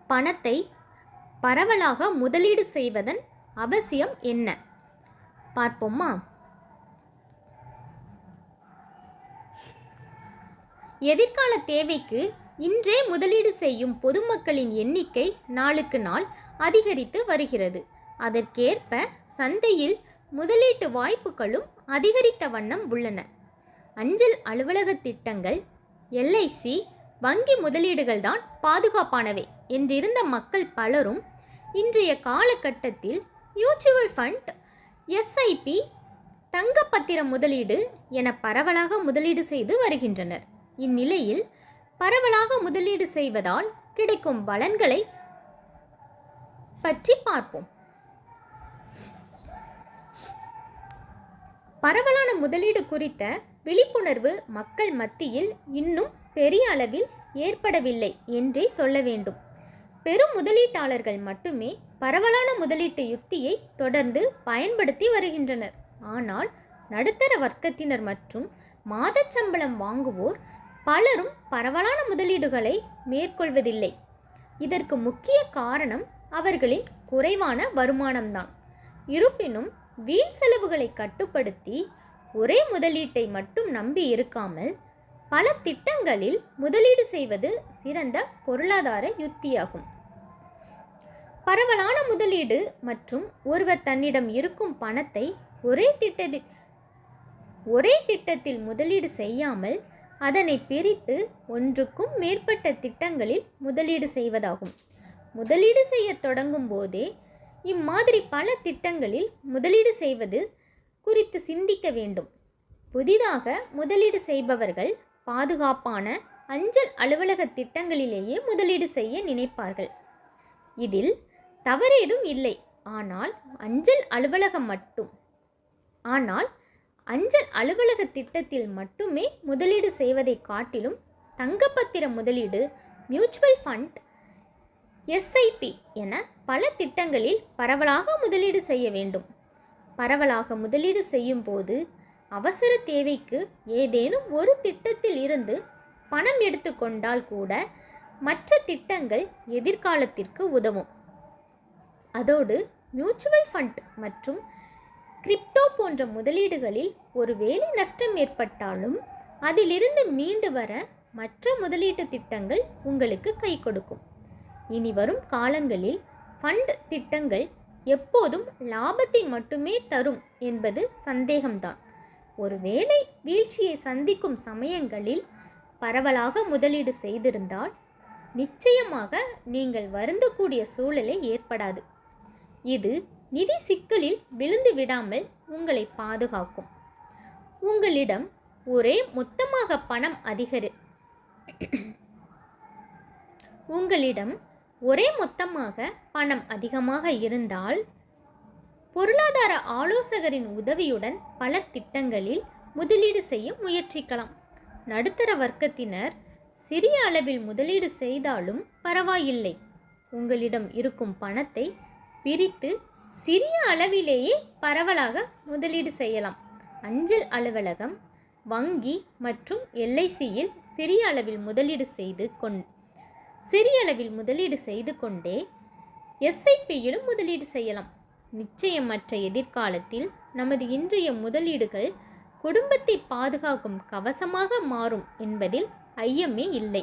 பணத்தை பரவலாக முதலீடு செய்வதன் அவசியம் என்ன பார்ப்போமா? எதிர்கால தேவைக்கு இன்றே முதலீடு செய்யும் பொதுமக்களின் எண்ணிக்கை நாளுக்கு நாள் அதிகரித்து வருகிறது. அதற்கேற்ப சந்தையில் முதலீட்டு வாய்ப்புகளும் அதிகரித்த வண்ணம் உள்ளன. அஞ்சல் அலுவலக திட்டங்கள், எல்ஐசி, வங்கி முதலீடுகள் தான் பாதுகாப்பானவை என்றிருந்த மக்கள் பலரும் இன்றைய காலகட்டத்தில் மியூச்சுவல் ஃபண்ட், எஸ்ஐபி, தங்கப்பத்திர முதலீடு என பரவலாக முதலீடு செய்து வருகின்றனர். இந்நிலையில் பரவலாக முதலீடு செய்வதால் கிடைக்கும் பலன்களை பற்றி பார்ப்போம். பரவலான முதலீடு குறித்த விழிப்புணர்வு மக்கள் மத்தியில் இன்னும் பெரிய அளவில் ஏற்படவில்லை என்றே சொல்ல வேண்டும். பெரும் முதலீட்டாளர்கள் மட்டுமே பரவலான முதலீட்டு யுக்தியை தொடர்ந்து பயன்படுத்தி வருகின்றனர். ஆனால் நடுத்தர வர்க்கத்தினர் மற்றும் மாதச்சம்பளம் வாங்குவோர் பலரும் பரவலான முதலீடுகளை மேற்கொள்வதில்லை. இதற்கு முக்கிய காரணம் அவர்களின் குறைவான வருமானம்தான். இருப்பினும் வீண் செலவுகளை கட்டுப்படுத்தி ஒரே முதலீட்டை மட்டும் நம்பி இருக்காமல் பல திட்டங்களில் முதலீடு செய்வது சிறந்த பொருளாதார யுக்தியாகும். பரவலான முதலீடு மற்றும் ஒருவர் தன்னிடம் இருக்கும் பணத்தை ஒரே திட்டத்தில் முதலீடு செய்யாமல் அதனை பிரித்து ஒன்றுக்கும் மேற்பட்ட திட்டங்களில் முதலீடு செய்வதாகும். முதலீடு செய்ய தொடங்கும் போதே இம்மாதிரி பல திட்டங்களில் முதலீடு செய்வது குறித்து சிந்திக்க வேண்டும். புதிதாக முதலீடு செய்பவர்கள் பாதுகாப்பான அஞ்சல் அலுவலக திட்டங்களிலேயே முதலீடு செய்ய நினைப்பார்கள். இதில் தவறேதும் இல்லை. ஆனால் அஞ்சல் அலுவலக திட்டத்தில் மட்டுமே முதலீடு செய்வதை காட்டிலும் தங்கப்பத்திர முதலீடு, மியூச்சுவல் ஃபண்ட், எஸ்ஐபி என பல திட்டங்களில் பரவலாக முதலீடு செய்ய வேண்டும். பரவலாக முதலீடு செய்யும் போது அவசர தேவைக்கு ஏதேனும் ஒரு திட்டத்தில் இருந்து பணம் எடுத்துக்கொண்டால் கூட மற்ற திட்டங்கள் எதிர்காலத்திற்கு உதவும். அதோடு மியூச்சுவல் ஃபண்ட் மற்றும் கிரிப்டோ போன்ற முதலீடுகளில் ஒருவேளை நஷ்டம் ஏற்பட்டாலும் அதிலிருந்து மீண்டு வர மற்ற முதலீட்டு திட்டங்கள் உங்களுக்கு கை கொடுக்கும். இனி வரும் காலங்களில் ஃபண்ட் திட்டங்கள் எப்போதும் லாபத்தை மட்டுமே தரும் என்பது சந்தேகம்தான். ஒருவேளை வீழ்ச்சியை சந்திக்கும் சமயங்களில் பரவலாக முதலீடு செய்திருந்தால் நிச்சயமாக நீங்கள் வருந்தக்கூடிய சூழலை ஏற்படாது. இது நிதி சிக்கலில் விழுந்து விடாமல் உங்களை பாதுகாக்கும். உங்களிடம் ஒரே மொத்தமாக பணம் அதிகமாக இருந்தால் பொருளாதார ஆலோசகரின் உதவியுடன் பல திட்டங்களில் முதலீடு செய்ய முயற்சிக்கலாம். நடுத்தர வர்க்கத்தினர் சிறிய அளவில் முதலீடு செய்தாலும் பரவாயில்லை. உங்களிடம் இருக்கும் பணத்தை பிரித்து சிறிய அளவிலேயே பரவலாக முதலீடு செய்யலாம். அஞ்சல் அலுவலகம், வங்கி மற்றும் எல்ஐசியில் சிறிய அளவில் முதலீடு செய்து கொண்டே எஸ்ஐபியிலும் முதலீடு செய்யலாம். நிச்சயமற்ற எதிர்காலத்தில் நமது இன்றைய முதலீடுகள் குடும்பத்தை பாதுகாக்கும் கவசமாக மாறும் என்பதில் ஐயமே இல்லை.